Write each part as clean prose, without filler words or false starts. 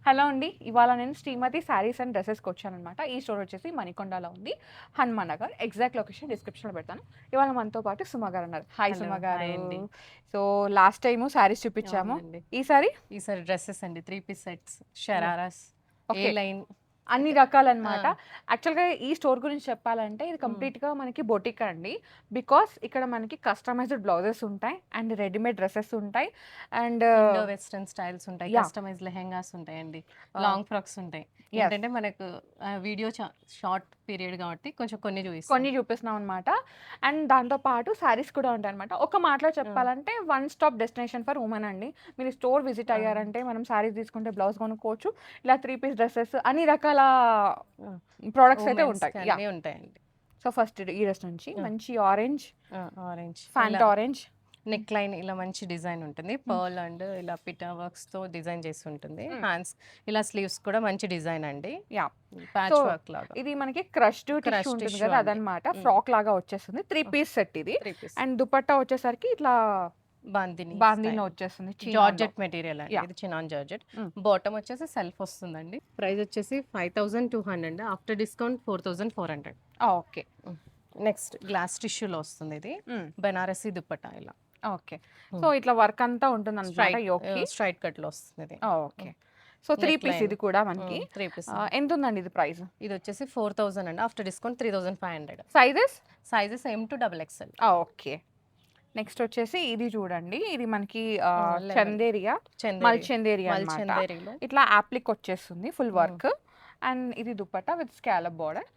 Hello అండి. ఇవాళ నేను శ్రీమతి శారీస్ అండ్ డ్రెసెస్‌కి వచ్చాననమాట. ఈ స్టోర్ వచ్చేసి మణికొండలో ఉంది. హనుమాన్ నగర్. ఎగ్జాక్ట్ లొకేషన్ డిస్క్రిప్షన్‌లో పెడతాను. ఇవాళ మనతో పాటు సుమ గారు ఉన్నారు. Hi hello. సుమ గారు. హాయ్ అండి. సో, లాస్ట్ టైము శారీస్ చూపించాము. అవునండి. ఈసారి ఈసారి డ్రెసెస్ అండి. 3 పీస్ సెట్స్, యాహ్! షరారాస్, ఏ ఓకే. లైన్ అన్ని ఇక ఆ! రకాలనమాట. యాక్చువల్‌గా ఈ స్టోర్ గురించి చెప్పాలంటే ఇది హ్మ్. కంప్లీట్‌గా మనకి బొటిక్ అండి. బికాస్ ఇక్కడ మనకి కస్టమైజ్డ్ బ్లౌజెస్ ఉంటాయి. అండ్ రెడీమేడ్ డ్రెసెస్ ఉంటాయి. అండ్ ఇండో వెస్టర్న్ స్టైల్స్ ఉంటాయి. యాహ్! కస్టమైజ్ లెహెంగాస్ ఉంటాయండి. ఆహ్, లాంగ్ ఫ్రాక్స్ ఉంటాయి. యెస్. ఏంటంటే మనకు వీడియో షార్ట్ పీరియడ్ కాబట్టి కొంచెం కొన్ని చూపిస్తాం. కొన్ని చూపిస్తున్నాం అనమాట. అండ్ దాంతో పాటు శారీస్ కూడా ఉంటాయనమాట. ఒక మాటలో ఆ! చెప్పాలంటే one stop destination for women అండి. మీరు స్టోర్ విజిట్ ఆ! అయ్యారంటే మనం శారీస్ తీసుకుంటే బ్లౌజ్ కొనుక్కోవచ్చు. ఇలా 3 పీస్ డ్రెసెస్ అన్ని రకాల ఆ! ప్రొడక్ట్స్ అయితే ఉంటాయి. వుమెన్స్‌కి యాహ్! అన్నీ ఉంటాయండి. సో, ఫస్ట్ ఈ డ్రెస్ నుంచి ఆ! మంచి ఆరెంజ్, ఆ! ఆరెంజ్ ఇలా ఫ్యాంట్ ఆరెంజ్. నెక్ లైన్ ఇలా మంచి డిజైన్ ఉంటుంది. హ్మ్. పర్ల్ అండ్ ఇలా పిటా వర్క్స్‌తో డిజైన్ చేసి ఉంటుంది. హ్మ్. హ్యాండ్స్ ఇలా స్లీవ్స్ కూడా మంచి డిజైన్ అండి. యాహ్! సో, ప్యాచ్ వర్క్ లాగా. ఇది మనకి క్రష్డ్ టిష్యూ క్రష్ ఉంటుంది టిష్యూ కదా! అండి. అదనమాట. హ్మ్. ఫ్రాక్ లాగా వచ్చేస్తుంది. 3 పీస్ సెట్ ఇది. 3 పీస్ అండ్ దుపట్టా వచ్చేసరికి ఇట్లా బాందిని బాందీలో స్టైల్. వచ్చేస్తుంది. చినాన్‌లో. జార్జెట్ మెటీరియల్ అండి. యాహ్! ఇది చినాన్ జార్జెట్. హ్మ్. బాటమ్ వచ్చేసి సెల్ఫ్ వస్తుందండి. ప్రైస్ వచ్చేసి 5200 ఆఫ్టర్ డిస్కౌంట్ 4400. ఓకే. హ్మ్. నెక్స్ట్ గ్లాస్ టిష్యూలో వస్తుంది ఇది. హ్మ్. బెనారసి దుపట్టా ఇలా. ఓకే. సో, హ్మ్. ఇట్లా వర్క్ అంతా ఉంటుందనమాట యోక్‌కి. స్ట్రైట్ కట్‌లో వస్తుంది ఇది. Okay. Hmm. So, 3 neck piece line. ఇది కూడా మనకి. 3 పీస్ అండి. ఎంతుందండి ఇది ప్రైస్? ఇది వచ్చేసి 4000 అండి. After discount 3500. Sizes? Sizes M two double XL. Okay. Next వచ్చేసి ఇది చూడండి. ఇది మనకి 11 చందేరియా, మల్ చందేరి. చందేరియా మల్ అనమాట. చందేరిలో. ఇట్లా యాప్లిక్ వచ్చేస్తుంది ఫుల్ హ్మ్. వర్క్. అండ్ ఇది dupatta with scallop border.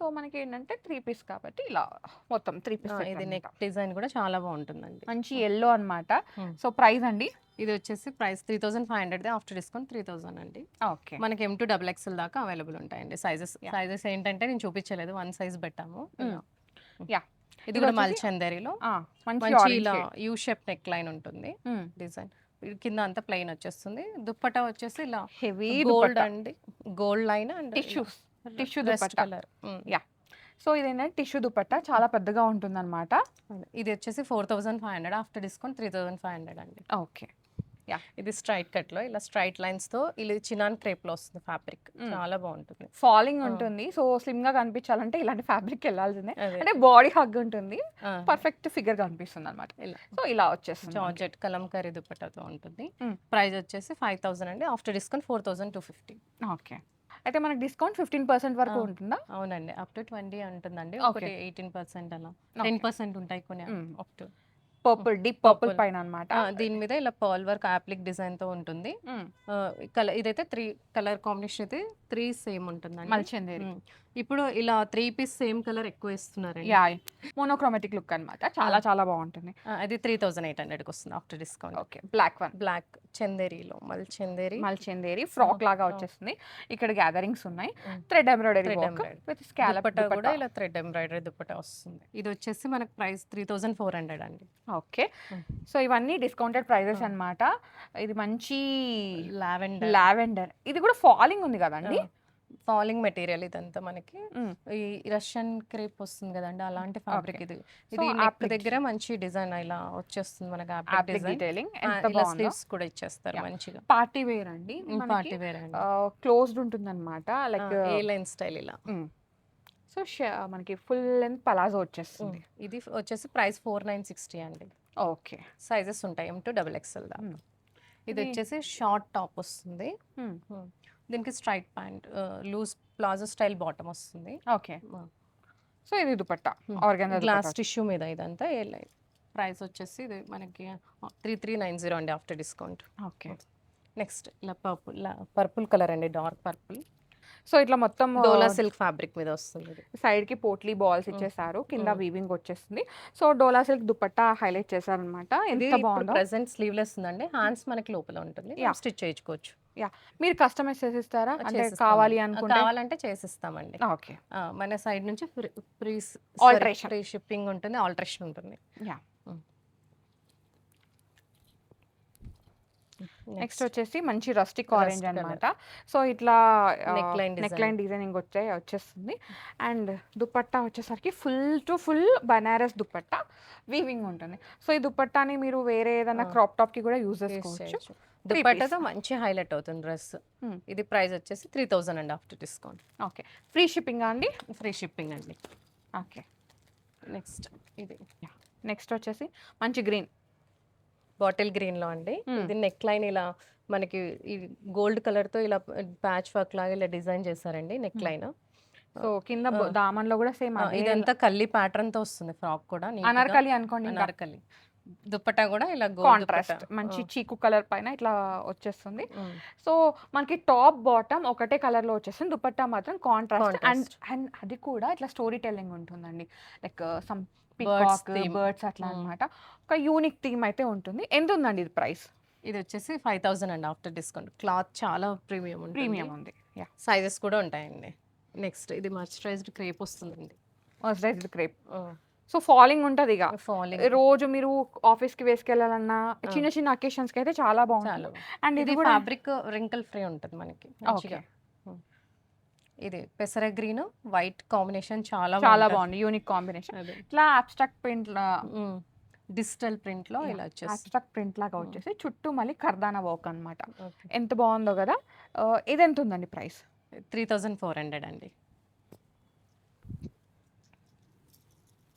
So, మనకేంటంటే 3 పీస్ కాబట్టి ఇలా మొత్తం 3 పీస్ సెట్ ఇది అనమాట. నెక్ డిజైన్ కూడా చాలా బాగుంటుందండి. మంచి హ్మ్. యెల్లో అనమాట. హ్మ్. సో, ప్రైస్ అండి? ఇది వచ్చేసి ప్రైస్ 3500 ఆఫ్టర్ డిస్కౌంట్ 3000 అండి. ఓకే. మనకి ఎమ్ టు డబుల్ ఎక్స్ఎల్ దాకా అవైలబుల్ ఉంటాయండి. Sizes yeah! సైజెస్ ఏంటంటే నేను చూపించలేదు. వన్ సైజ్ పెట్టాము హ్మ్. ఇలా. హ్మ్. యాహ్! ఇది కూడా ఇదొచ్చేసి మల్చందరిలో మంచి మంచి ఆరెంజ్ ఇలా shade. U shape neck line ఉంటుంది. హ్మ్. డిజైన్ కింద అంతా ప్లెయిన్ వచ్చేస్తుంది. దుప్పట్టా వచ్చేసి ఇలా హెవీ గోల్డ్ దుపట్టా. అండి. గోల్డ్ లైన్ అండ్ ఇలా tissues. Tissue rust dupatta. Colour. Yeah! So, ఇదేంటంటే టిష్యూ దుపట్టా చాలా పెద్దగా ఉంటుందనమాట. ఇది వచ్చేసి 4500 ఆఫ్టర్ డిస్కౌంట్ 3500 అండి. ఓకే. యాహ్! ఇది స్ట్రైట్ కట్‌లో ఇలా స్ట్రైట్ లైన్స్‌తో ఇలా చినాన్ క్రేప్‌లో వస్తుంది ఫ్యాబ్రిక్. హ్మ్. చాలా బాగుంటుంది. ఫాలింగ్ ఆ! ఉంటుంది. సో, స్లిమ్‌గా కనిపించాలంటే ఇలాంటి ఫ్యాబ్రిక్‌కెళ్ళాల్సిందే. అదే. అంటే బాడీ హగ్ ఉంటుంది. ఆ! పర్ఫెక్ట్ ఫిగర్ కనిపిస్తుందనమాట. ఇలా సో, ఇలా వచ్చేస్తుంది మనకి. జార్జెట్ కలంకారీ దుపట్టాతో ఉంటుంది. హ్మ్. ప్రైస్ వచ్చేసి 5000 అండి. After discount 4250. ఓకే. అయితే మనకి డిస్కౌంట్ 15% ఆ! వరకు ఉంటుందా? అవునండి. అప్ టు 20 ఉంటుందండి. ఓకే. ఒకటి 18% అలా. ఓకే. 10% ఉంటాయి కొన్ని హ్మ్. Up to. హ్మ్. Purple deep purple purple. పైన అనమాట. దీని మీద ఇలా పర్ల్ వర్క్ యాప్లిక్ డిజైన్‌తో ఉంటుంది. హ్మ్. ఇదైతే 3 కలర్ కాంబినేషన్ అయితే 3 సేమ్ ఉంటుందండి. మల్చందేరి. హ్మ్. ఇప్పుడు ఇలా 3 పీస్ సేమ్ కలర్ ఎక్కువ ఇస్తున్నారండి. యాహ్! మోనోక్రోమాటిక్ లుక్ అనమాట. ఆ! చాలా చాలా బావుంటుంది. అది 3800కి వస్తుంది after discount. Okay. Black one. Black చందేరిలో చందేరి. మల్చందేరి ఆ! ఫ్రాక్ లాగా ఆ! వచ్చేస్తుంది. ఇక్కడ గ్యాదరింగ్స్ ఉన్నాయి. హ్మ్. Thread embroidery thread work embroidery. With scallop dupatta కూడా దుపట్టా. ఇలా థ్రెడ్ ఎంబ్రాయిడరీ దుపట్టా వస్తుంది. ఇది వచ్చేసి మనకు ప్రైస్ 3400 అండి. ఓకే. హ్మ్. సో, ఇవన్నీ డిస్కౌంటెడ్ ప్రైజెస్ ఆ! అనమాట. ఇది మంచి లావెండర్. లావెండర్. ఇది కూడా ఫాలింగ్ ఉంది ఆ! గదండీ! ఫాలింగ్ మెటీరియల్ ఇదంతా మనకి. హ్మ్. ఈ రష్యన్ క్రేప్ వస్తుంది కదండీ! అలాంటి ఓకే. ఫ్యాబ్రిక్ ఇది. సో, ఇది నెక్ యాప్లిక్ దగ్గర మంచి డిజైన్ ఇలా వచ్చేస్తుంది మనకి యాప్లిక్ యాప్లిక్ డిజైన్. డీటెయిలింగ్ ఎంత ఇలా బావుందో. స్లీవ్స్ కూడా ఇచ్చేస్తారు యాహ్! మంచిగా. పార్టీ వేర్ అండి. ఇది మనకి పార్టీ వేర్ అండి. క్లోజ్డ్ ఉంటుందనమాట. లైక్ ఏ లైన్ స్టైల్ ఇలా. హ్మ్. సో, మనకి ఫుల్ లెంత్ పలాజో వచ్చేస్తుంది. ఇది వచ్చేసి ప్రైస్ 4960 అండి. ఓకే. సైజెస్ ఉంటాయి ఎమ్ టు డబుల్ ఎక్స్ఎల్ దాకా. హ్మ్. ఇది ఇది వచ్చేసి షార్ట్ టాప్ వస్తుంది. హ్మ్. హ్మ్. దీనికి straight pant loose palazzo style bottom వస్తుంది. ఓకే. సో, ఇది dupatta. Organza glass dupatta. Tissue మీద ఇదంతా ఏ లైన్. ప్రైస్ వచ్చేసి ఇది మనకి 3390 అండి ఆఫ్టర్ డిస్కౌంట్. ఓకే. నెక్స్ట్ ఇలా పర్పుల్ కలర్ అండి, డార్క్ పర్పుల్. సో, ఇట్లా మొత్తం డోలా సిల్క్ ఫ్యాబ్రిక్ మీద వస్తుంది ఇది. సైడ్‌కి పోట్లీ బాల్స్ హ్మ్. ఇచ్చేసారు. కింద హ్మ్. వీవింగ్ వచ్చేస్తుంది. సో, డోలా సిల్క్ దుపట్టా హైలైట్ చేశారనమాట. ఇది ఎంత ఇప్పుడు బావుందో. ప్రెజెంట్ స్లీవ్లెస్ ఉందండి. హ్యాండ్స్ మనకి లోపల ఉంటుంది. మనం యాహ్! స్టిచ్ చేయించుకోవచ్చు. యాహ్! మీరు కస్టమైజ్ చేసిస్తారా? అంటే కావాలి చేసిస్తామండి. అనుకుంటే? కావాలంటే చేసిస్తామండి. ఓకే. మన సైడ్ నుంచి ఆల్టరేషన్. ఫ్రీ షిప్పింగ్ ఉంటుంది. ఆల్టరేషన్ ఉంటుంది. యాహ్! హ్మ్. నెక్స్ట్ వచ్చేసి మంచి రస్టిక్ ఆరెంజ్ Rust colour. అన్నమాట. సో ఇట్లా Neckline neck design. Line designing వచ్చేస్తుంది. అండ్ దుపట్టా వచ్చేసరికి full to full Banaras dupatta weaving ఉంటుంది. సో ఈ దుపట్టాని మీరు వేరే ఏదైనా క్రాప్ టాప్ కి కూడా యూజ్ Use చేసుకోవచ్చు. చేయొచ్చు. దుపట్టాతో మంచి హైలైట్ అవుతుంది డ్రెస్. Hmm. ఇది ప్రైస్ వచ్చేసి 3000 అండి after discount. Okay, free shipping అండి? ఫ్రీ షిప్పింగ్ అండి. ఓకే, నెక్స్ట్ ఇది నెక్స్ట్ వచ్చేసి మంచి గ్రీన్. బాటిల్ గ్రీన్ లో అండి. ఇది నెక్ లైన్ ఇలా మనకి ఈ గోల్డ్ కలర్ తో ఇలా ప్యాచ్ వర్క్ లాగా ఇలా డిజైన్ చేశారండి నెక్ లైన్. సో కింద దామన్ లో కూడా సేమ్ ఇదంతా కల్లి ప్యాటర్న్ తో వస్తుంది ఫ్రాక్ కూడా. అనార్కలి అనుకోండి, అనార్కలి. దుపట్టా కూడా ఇలా కాంట్రాస్ట్ మంచి చీకు కలర్ పైన ఇట్లా వచ్చేస్తుంది. సో మనకి టాప్ బాటమ్ ఒకటే కలర్ లో వచ్చేస్తుంది, దుపట్టా మాత్రం కాంట్రాస్ట్. అండ్ అండ్ అది కూడా ఇట్లా స్టోరీ టెల్లింగ్ ఉంటుందండి, లైక్ సమ్ పికాక్ బర్డ్స్ అట్లా అన్నమాట. ఒక యూనిక్ థీమ్ అయితే ఉంటుంది. ఎంత ఉందండి ఇది ప్రైస్? ఇది వచ్చేసి 5000 అండి ఆఫ్టర్ డిస్కౌంట్. క్లాత్ చాలా ప్రీమియం ఉంటుంది. ప్రీమియం ఉంది. యా, సైజెస్ కూడా ఉంటాయండి. నెక్స్ట్ ఇది మర్చరైజ్డ్ క్రేప్ వస్తుందండి. Mercerised crepe. సో ఫాలింగ్ ఉంటుంది ఇక ఫాలింగ్ రోజు మీరు ఆఫీస్ కి వేసుకెళ్ళాలన్నా చిన్న చిన్న అకేషన్స్ కి అయితే చాలా బాగుంటుంది. అండ్ ఇది ఇది కూడా ఫ్యాబ్రిక్ రింకిల్ ఫ్రీ ఉంటుంది మనకి మంచిగా. ఇది పెసర గ్రీన్ వైట్ కాంబినేషన్ చాలా చాలా బాగుంది, యూనిక్ కాంబినేషన్. అదే ఇట్లా అబ్స్ట్రాక్ట్ ప్రింట్ డిజిటల్ ప్రింట్ లో ఇలా వచ్చేసి అబ్స్ట్రాక్ట్ ప్రింట్ లాగా వచ్చేసి చుట్టూ మళ్ళీ కర్దానా వర్క్ అన్నమాట. Okay. ఎంత బాగుందో కదా. ఇది ఎంత ఉందండి ప్రైస్? 3400 అండి.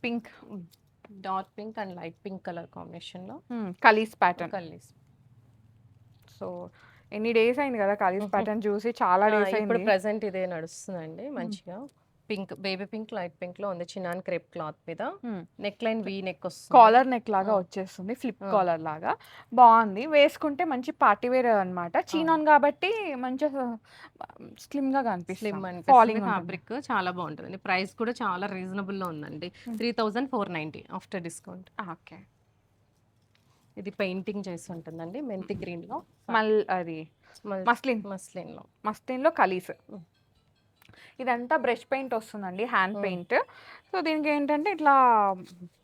Pink, dark pink and light pink colour combination లో కలీస్ ప్యాటర్న్. కల్లీస్. సో ఎన్ని డేస్ అయింది కదా కలీస్ ప్యాటర్న్ చూసి, చాలా డేస్ ఇప్పుడు అయింది. ప్రెసెంట్ ఇదే నడుస్తుందండి మంచిగా. Pink baby pink light pink లో ఉంది చిన్నాన్ క్రేప్ క్లాత్ మీద. నెక్ లైన్ వి నెక్ వస్తుంది. కాలర్ నెక్ లాగా వచ్చేస్తుంది, ఫ్లిప్ కాలర్ లాగా బాగుంది. వేసుకుంటే మంచి పార్టీ వేర్ అన్నమాట. చీనాన్ కాబట్టి మంచిగా స్లిమ్ గా స్లిమ్ కనిపిస్తుంది. అనిపిస్తుంది. ఫాలింగ్ ఫ్యాబ్రిక్ చాలా బాగుంటుంది. ప్రైస్ కూడా చాలా రీజనబుల్ లో ఉందండి. 3490 ఆఫ్టర్ డిస్కౌంట్. ఓకే, ఇది పెయింటింగ్ చేసి ఉంటుందండి మెంతి గ్రీన్ లో. అది మస్లిన్, మస్లిన్ లో. మస్లిన్ లో కలీస్. ఇదంతా బ్రష్ పెయింట్ వస్తుందండి, హ్యాండ్ పెయింట్. సో దీనికి ఏంటంటే ఇట్లా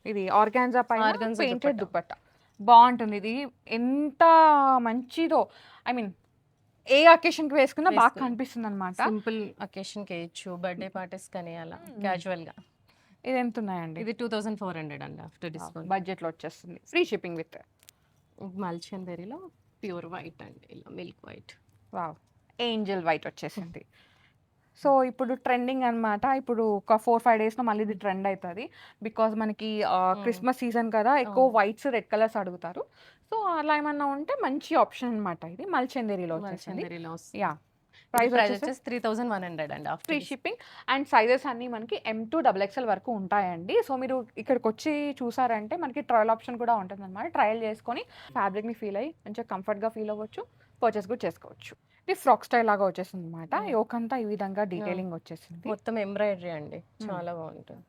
ఇది ఆర్గాన్జా పైన Organza పెయింటెడ్ దుపట్టా. దుపట్టా బాగుంటుంది. ఇది ఎంత మంచిదో, ఐ మీన్ ఏ అకేషన్ కి వేసుకున్నా బాగా కనిపిస్తుంది అనమాట. సింపుల్ అకేషన్ కి వేయచ్చు, బర్త్డే పార్టీస్ కానీ అలా క్యాజువల్ గా. ఇది ఎంత ఉన్నాయండి? ఇది 2400 అండి ఆఫ్టర్ డిస్కౌంట్. బడ్జెట్ లో వచ్చేస్తుంది, ఫ్రీ షిప్పింగ్ విత్. మల్చందరిలో ప్యూర్ వైట్ అండి, ఇలా milk white. Wow, angel white వచ్చేసింది. సో ఇప్పుడు ట్రెండింగ్ అన్నమాట. ఇప్పుడు ఒక 4-5 డేస్లో మళ్ళీ ఇది ట్రెండ్ అవుతుంది. బికాజ్ మనకి క్రిస్మస్ సీజన్ కదా, ఎక్కువ వైట్స్ రెడ్ కలర్స్ అడుగుతారు. సో అలా ఏమన్నా ఉంటే మంచి ఆప్షన్ అన్నమాట. ఇది మల్చందేరిలో వచ్చేసింది. మల్చందరిలో యా, ప్రైస్ ప్రైస్ వచ్చేసి 3100 అండి after free shipping. And sizes అన్నీ మనకి M2 XXL వరకు ఉంటాయండి. సో మీరు ఇక్కడికి వచ్చి చూసారంటే మనకి ట్రయల్ ఆప్షన్ కూడా ఉంటుంది అనమాట. ట్రయల్ చేసుకొని ఫ్యాబ్రిక్ని ఫీల్ అయ్యి మంచిగా కంఫర్ట్గా ఫీల్ అవ్వచ్చు, పర్చేస్ కూడా చేసుకోవచ్చు. ఇది ఫ్రాక్ స్టైల్ లాగా వచ్చేసింది అనమాట. యోక్ అంతా ఈ విధంగా డీటెయిలింగ్ వచ్చేసింది. మొత్తం ఎంబ్రాయిడరీ అండి, చాలా బాగుంటుంది.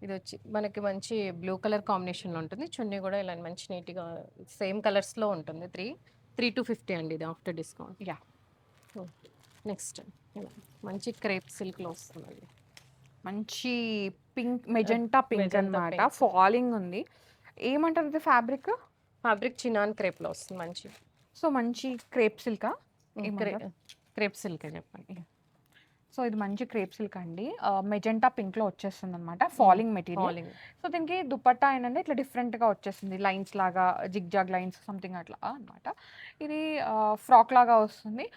ఇది వచ్చి మనకి మంచి బ్లూ కలర్ కాంబినేషన్ లో ఉంటుంది. చున్నీ కూడా ఇలా మంచి నీట్గా సేమ్ కలర్స్ లో ఉంటుంది. 3,250 అండి ఇది ఆఫ్టర్ డిస్కౌంట్. యా, నెక్స్ట్ మంచి క్రేప్ సిల్క్ లో వస్తుందండి. మంచి పింక్, మెజెంటా పింక్ Magenta అన్నమాట. pink. ఫాలింగ్ ఉంది. ఏమంటారు ఇది ఫ్యాబ్రిక్? ఫ్యాబ్రిక్ చినాన్ క్రేప్ లో వస్తుంది మంచి. సో మంచి క్రేప్ సిల్కా? క్రేప్ సిల్క్ చెప్పండి. సో ఇది మంచి క్రేప్ సిల్క్ అండి, మెజెంటా పింక్ లో వచ్చేస్తుంది అనమాట. Falling material. ఫాలింగ్. సో దీనికి దుపట్టా ఏంటంటే ఇట్లా డిఫరెంట్ గా వచ్చేస్తుంది, లైన్స్ లాగా జిగ్ జాగ్ లైన్స్ సంథింగ్ అట్లా అన్నమాట. ఇది ఫ్రాక్ లాగా వస్తుంది.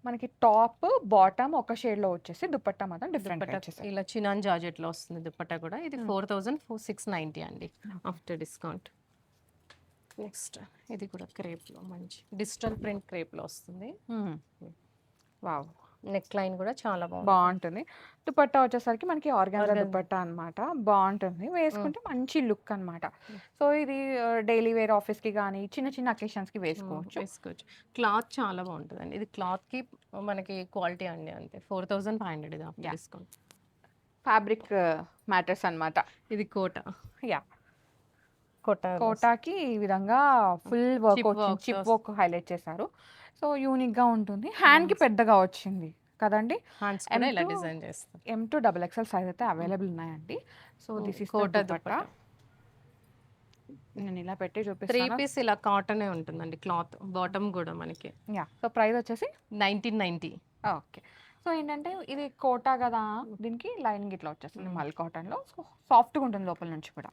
మనకి టాప్ బాటమ్ ఒక షేడ్ లో వచ్చేసి దుపట్టా మాత్రం డిఫరెంట్ దుపట్టా ఇలా చినాన్ జార్జెట్ లో వస్తుంది దుపట్టా కూడా. ఇది 4690 అండి ఆఫ్టర్ డిస్కౌంట్. నెక్స్ట్ ఇది కూడా క్రేప్ లో మంచి డిజిటల్ ప్రింట్ క్రేప్ లో వస్తుంది. వావ్, నెక్ లైన్ కూడా చాలా బాగుంటుంది. దుపట్టా వచ్చేసరికి మనకి ఆర్గాన్జా దుపట్టా అన్నమాట. బాగుంటుంది, వేసుకుంటే మంచి లుక్ అన్నమాట. సో ఇది డైలీ వేర్ ఆఫీస్ కి కానీ చిన్న చిన్న అకేషన్స్ కి వేసుకోవచ్చు. క్లాత్ చాలా బాగుంటుందండి. ఇది క్లాత్ కి మనకి క్వాలిటీ అండి అంతే. 4500 ఇది ఆఫ్టర్ డిస్కౌంట్. ఫ్యాబ్రిక్ మ్యాటర్స్ అన్నమాట. ఇది కోట. యా, కోటాకి ఈ విధంగా ఫుల్ వర్క్ వచ్చింది, చిప్ వర్క్ హైలైట్ చేశారు. సో యూనిక్ గా ఉంటుంది. హ్యాండ్ కి పెద్దగా వచ్చింది కదండి. హ్యాండ్స్ కూడా ఇలా డిజైన్ చేస్తారు. M2 XXL సైజ్ అయితే అవైలబుల్ ఉన్నాయండి. సో దిస్ ఇస్ కోట దుపట్టా. నేను ఇలా పెట్టి 3 చూపిస్తాను. పీస్ ఇలా కాటనే ఉంటుందండి క్లాత్. బాటమ్ గూడా మనకి యాహ్! సో, ప్రైస్ వచ్చేసి 1990. ఓకే. సో, ఏంటంటే ఇది కోటా గదా! దీనికి లైనింగ్ ఇట్లా వచ్చేస్తుంది హ్మ్. మల్ కాటన్‌లో. సో, సాఫ్ట్‌గా ఉంటుంది లోపల నుంచి కూడా.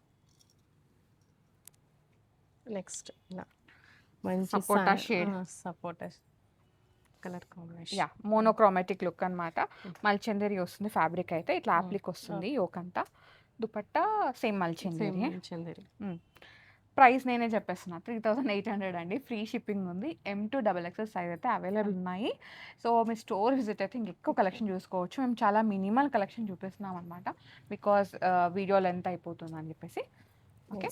నెక్స్ట్ ఇలా మంచి sapota shade. Sapota colour combination. Yeah! Monochromatic look అన్నమాట. మల్చందేరి వస్తుంది ఫ్యాబ్రిక్ అయితే. ఇట్లా అప్లిక్ వస్తుంది యోక్ అంతా. దుపట్టా సేమ్ సేమ్ మల్చందేరియే. చందేరి. ప్రైస్ నేనే చెప్పేస్తున్నా. 3800 అండి. ఫ్రీ షిప్పింగ్ ఉంది. M2 XXL సైజ్ అయితే అవైలబుల్ ఉన్నాయి. సో, మీ స్టోర్ విజిట్ అయితే ఇంకెక్కువ కలెక్షన్ చూసుకోవచ్చు. మేము చాలా మినిమల్ కలెక్షన్ చూపిస్తున్నాం అనమాట. బికాజ్ వీడియో లెంత్ అయిపోతుందని చెప్పేసి. ఓకే.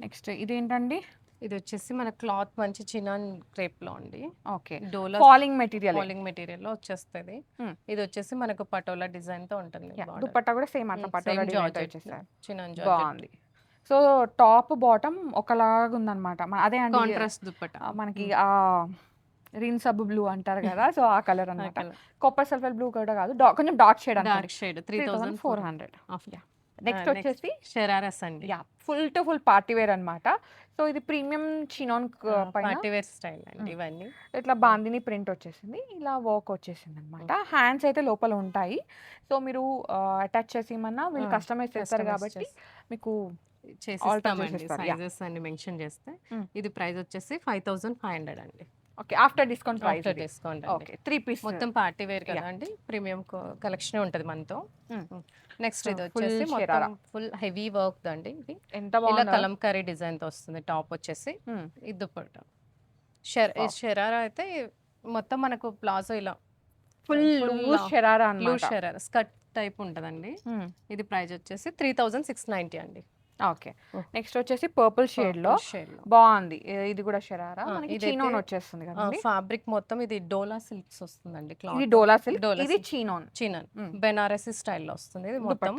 నెక్స్ట్ ఇదేంటండి? ఇది వచ్చేసి మన క్లాత్ మంచి చినాన్ క్రేప్ లో అండి. ఓకే. డోలా ఫాలింగ్ మెటీరియల్. ఫాలింగ్ మెటీరియల్ లో వచ్చేస్తుంది. Hmm. ఇది వచ్చేసి మనకు పటోలా డిజైన్ తో ఉంటుంది. దుపట్టా కూడా సేమ్ అట్లా పటోలా డిజైన్‌తో ఇచ్చేసారు. చినాన్ బాగుంది. సో, టాప్ బాటమ్ ఒకలాగా ఉందన్నమాట. అదే అండి కాంట్రాస్ట్ దుపట్టా. మనకి రిన్ సబ్ బ్లూ అంటారు కదా! సో, ఆ కలర్ అన్నమాట. కాపర్ సల్ఫర్ బ్లూ కూడా కాదు. కొంచెం డార్క్ షేడ్ అనుకోండి. Dark shade 3400. 3400. నెక్స్ట్ వచ్చేసి షరారాస్ అండి. Full to full party wear అన్నమాట. సో, ఇది ప్రీమియం చినాన్ పైన పార్టీ వేర్ స్టైల్ అండి ఇవన్నీ. ఇట్లా బాందిని ప్రింట్ వచ్చేసింది. ఇలా వర్క్ వచ్చేసింది అనమాట. హ్యాండ్స్ అయితే లోపల ఉంటాయి. సో, మీరు అటాచ్ చేసేయమన్నా వీళ్ళు కస్టమైజ్ చేస్తారు కాబట్టి మీకు చేసిస్తామండి. చేసిస్తారు. సైజెస్ అన్ని మెన్షన్ చేస్తే. ఇది ప్రైస్ వచ్చేసి 5500 అండి. Okay. After discount price. After discount అండి. ఓకే. 3 పీస్ మొత్తం పార్టీ వేర్ కదా అండి. ప్రీమియం కలెక్షన్ ఉంటుంది మనతో. నెక్స్ట్ ఇది వచ్చేసి మొత్తం ఫుల్ హెవీ వర్క్ అండి. ఇది ఎంత ఇలా బాగుందో. కలంకారీ డిజైన్ తో వస్తుంది. టాప్ వచ్చేసి ఇది దుపట్టా. షరారా అయితే మొత్తం మనకు ప్లాజో ఇలా ఫుల్ లూజ్ షరారా బ్లూ అన్నమాట. షరారా స్కర్ట్ టైప్ ఉంటదండి. ఇది ప్రైస్ వచ్చేసి 3690 అండి. ఓకే. నెక్స్ట్ వచ్చేసి పర్పుల్ షేడ్ లో షేడ్ లో బాగుంది. ఇది కూడా షరారా. మనకి ఇదైతే చీనోన్ వచ్చేస్తుంది కదండి. ఫ్యాబ్రిక్ మొత్తం ఇది డోలా సిల్క్స్ వస్తుందండి. ఇది క్లాత్ డోలా సిల్క్. డోలా ఇది చీనోన్. చినన్ బెనారసీ స్టైల్లో వస్తుంది. ఇది మొత్తం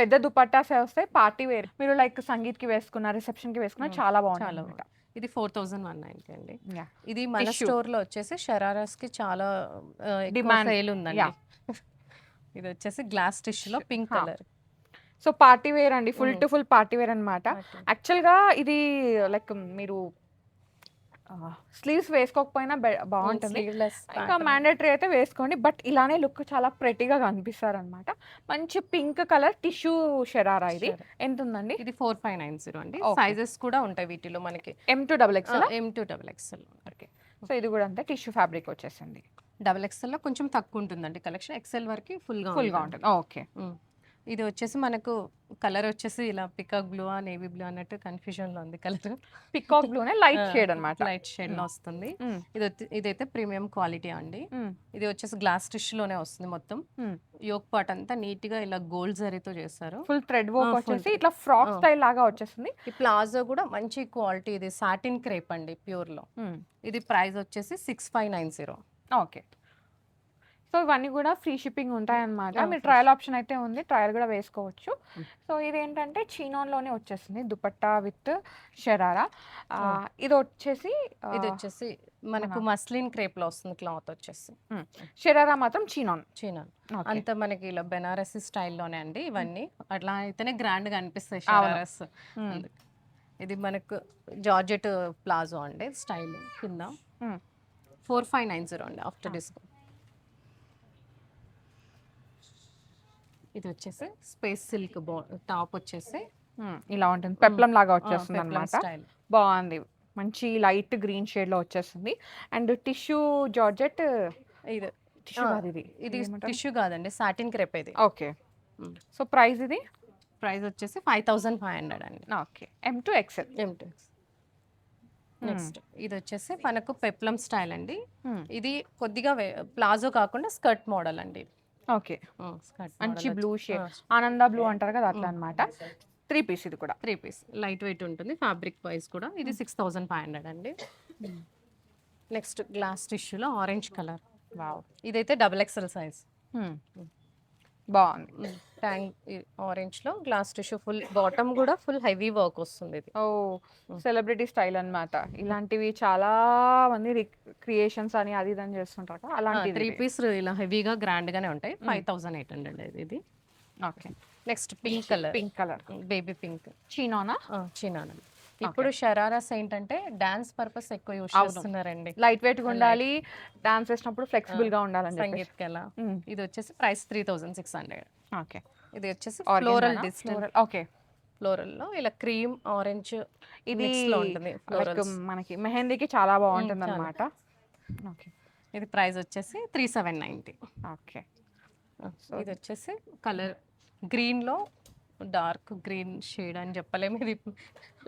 పెద్ద దుపట్టాస్ వస్తాయి పార్టీ వేర్. మీరు లైక్ సంగీత్ కి వేసుకున్న, రిసెప్షన్ కి వేసుకున్న చాలా బాగుంది చాలా అన్నమాట. ఇది 4190 అండి. Yeah. ఇది మన Tissue. స్టోర్ లో వచ్చేసి షరారాస్ కి చాలా Demand. సేల్ ఉందండి. Yeah. ఇది వచ్చేసి గ్లాస్ టిష్యూ లో pink Ha. Colour. So, party wear అండి. Full to full party wear అన్నమాట. యాక్చువల్ గా ఇది లైక్ మీరు స్లీవ్స్ వేసుకోకపోయినా బాగుంటుంది. ఇంకా మ్యాండేటరీ అయితే వేసుకోండి. బట్ ఇలానే లుక్ చాలా ప్రెటీగా కనిపిస్తారు అనమాట. మంచి పింక్ కలర్ టిష్యూ షరారా. ఇది ఎంత ఉందండి? ఇది 4590 అండి. Okay. సైజెస్ కూడా ఉంటాయి వీటిలో మనకి. M2 XXL. M2 XXL. Okay. So, ఇది కూడా అంతే టిష్యూ ఫ్యాబ్రిక్ వచ్చేసింది. XXL లో కొంచెం తక్కువ ఉంటుందండి కలెక్షన్. ఎక్సెల్ వరకు ఫుల్ గా ఉంటుంది. ఓకే. ఇది వచ్చేసి మనకు కలర్ వచ్చేసి ఇలా పికాక్ బ్లూ నేవీ బ్లూ అన్నట్టు కన్ఫ్యూజన్ లో ఉంది కలర్. పికాక్ బ్లూనే లైట్ షేడ్ అన్నమాట. లైట్ షేడ్ లో వస్తుంది. ఇదైతే ప్రీమియం క్వాలిటీ అండి. ఇది వచ్చేసి గ్లాస్ టిష్యూ లోనే వస్తుంది మొత్తం. యోక్ పార్ట్ అంతా నీట్ గా ఇలా గోల్డ్ జరీతో చేస్తారు. ఫుల్ థ్రెడ్ వర్క్ వచ్చేసి ఇట్లా ఫ్రాక్ స్టైల్ లాగా వచ్చేస్తుంది. ఈ ప్లాజో కూడా మంచి క్వాలిటీ. ఇది సాటిన్ క్రేప్ అండి ప్యూర్ లో. ఇది ప్రైస్ వచ్చేసి 6590. ఓకే. సో, ఇవన్నీ కూడా ఫ్రీ షిప్పింగ్ ఉంటాయన్నమాట. మీరు ట్రయల్ ఆప్షన్ అయితే ఉంది. ట్రయల్ కూడా వేసుకోవచ్చు. సో, ఇదేంటంటే చీనోన్లోనే వచ్చేస్తుంది దుపట్టా విత్ షరారా. ఇది వచ్చేసి మనకు మస్లిన్ క్రేప్ లో వస్తుంది క్లాత్ వచ్చేసి. షరారా మాత్రం చీనోన్. అంత మనకి ఇలా బెనారసీ స్టైల్లోనే అండి ఇవన్నీ. అట్లా అయితేనే గ్రాండ్ గా అనిపిస్తాయి షరారాస్. ఇది మనకు జార్జెట్ ప్లాజో అండి స్టైల్ కింద. 4590 అండి ఆఫ్టర్ డిస్కౌంట్. ఇది వచ్చేసి స్పేస్ సిల్క్ టాప్ వచ్చేసి ఇలా ఉంటుంది. పెప్లం లాగా వచ్చేస్తుంది అన్నమాట. స్టైల్ బాగుంది. మంచి లైట్ గ్రీన్ షేడ్ లో వచ్చేస్తుంది. And tissue georgette. ఇది టిష్యూ కాదు ఇది. ఇది టిష్యూ కాదండి సాటిన్ క్రేప్ ఇది. ఓకే. సో, ప్రైస్ ఇది ప్రైస్ వచ్చేసి 5500 అండి. ఓకే. M2 XL. నెక్స్ట్ ఇది వచ్చేసి మనకు పెప్లం స్టైల్ అండి. ఇది కొద్దిగా ప్లాజో కాకుండా స్కర్ట్ మోడల్ అండి. ఓకే. స్కర్ట్ మంచి బ్లూ షేడ్. ఆనంద బ్లూ అంటారు కదా అట్లా అన్నమాట. 3 పీస్ ఇది కూడా. 3 పీస్ లైట్ వెయిట్ ఉంటుంది. ఫ్యాబ్రిక్ వైజ్ కూడా ఇది 6500 అండి. నెక్స్ట్ గ్లాస్ టిష్యూలో ఆరెంజ్ కలర్. వావ్. ఇదైతే XXL సైజ్. బాగుంది. ట్యాంక్ ఆరెంజ్ లో గ్లాస్ టిష్యూ ఫుల్ బాటమ్ కూడా ఫుల్ హెవీ వర్క్ వస్తుంది. ఇది సెలబ్రిటీ స్టైల్ అన్నమాట. ఇలాంటివి చాలా మంది క్రియేషన్స్ అని అది ఇది అని చేస్తుంటారు. అలాంటి 3 పీస్ ఇలా హెవీగా గ్రాండ్ గానే ఉంటాయి. 5800 ఇది. Okay. Next pink colour, pink colour, baby pink చీనానా. చినాన. ఇప్పుడు షరారాస్ ఏంటంటే డాన్స్ పర్పస్ ఎక్కువ యూస్ అవును. చేస్తున్నారండి. లైట్ వెయిట్ గా ఉండాలి, డాన్స్ వేసినప్పుడు ఫ్లెక్సిబుల్ గా ఉండాలని చెప్పేసి. సంగీత్ కళ. ఇది వచ్చేసి ప్రైస్ 3600. ఓకే. ఇది వచ్చేసి ఫ్లోరల్ డిజిటల్ ఓకే. ఫ్లోరల్ లో ఇలా క్రీమ్ ఆరెంజ్ ఇది మిక్స్ లో ఉంటుంది like ఫ్లోరల్స్. మనకి మెహందీకి చాలా బాగుంటుంది చాలా. అనమాట. ఓకే. ఇది ప్రైస్ వచ్చేసి 3790. ఓకే. ఇది వచ్చేసి కలర్ గ్రీన్ లో డార్క్ గ్రీన్ షేడ్ అని చెప్పలేము, ఇది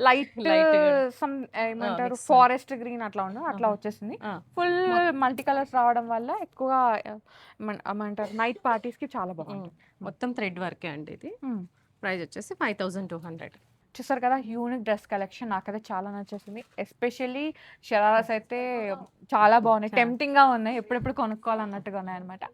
లైట్ Light గా. సమ్ ఏమంటారు mix. ఫారెస్ట్ గ్రీన్ అట్లా ఉండదు, అట్లా వచ్చేసింది. ఫుల్ మల్టీ కలర్స్ రావడం వల్ల ఎక్కువ ఏమంటారు నైట్ పార్టీస్ కి చాలా బాగుంటుంది. మొత్తం థ్రెడ్ వర్కే అండి. ఇది ప్రైస్ వచ్చేసి 5200. చూసారు కదా, యూనిక్ డ్రెస్ కలెక్షన్ నాకైతే చాలా నచ్చేసింది. ఎస్పెషల్లీ షరారాస్ అయితే చాలా బాగున్నాయి, టెంప్టింగ్ గా ఉన్నాయి, ఎప్పుడెప్పుడు కొనుక్కోవాలన్నట్టుగా ఉన్నాయి అనమాట.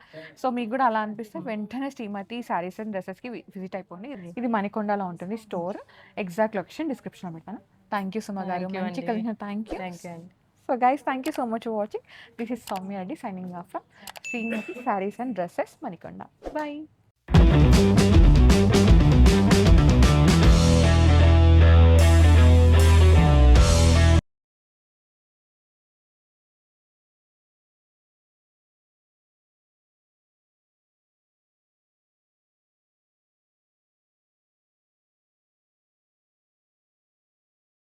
సో మీకు కూడా అలా అనిపిస్తే వెంటనే శ్రీమతి శారీస్ అండ్ డ్రెస్సెస్ కి విజిట్ అయిపోండి. ఇది మణికొండలో ఉంటుంది స్టోర్. ఎగ్జాక్ట్ లొకేషన్ డిస్క్రిప్షన్ లో పెడతాను. థ్యాంక్ యూ సుమ గారు, Thank you మంచి అండి. కలిగిన థ్యాంక్ యూ. థ్యాంక్ యూ అండి. So guys, thank you so much for watching. This is Soumya Reddy signing off from Srimathi sarees and dresses Manikonda. Bye.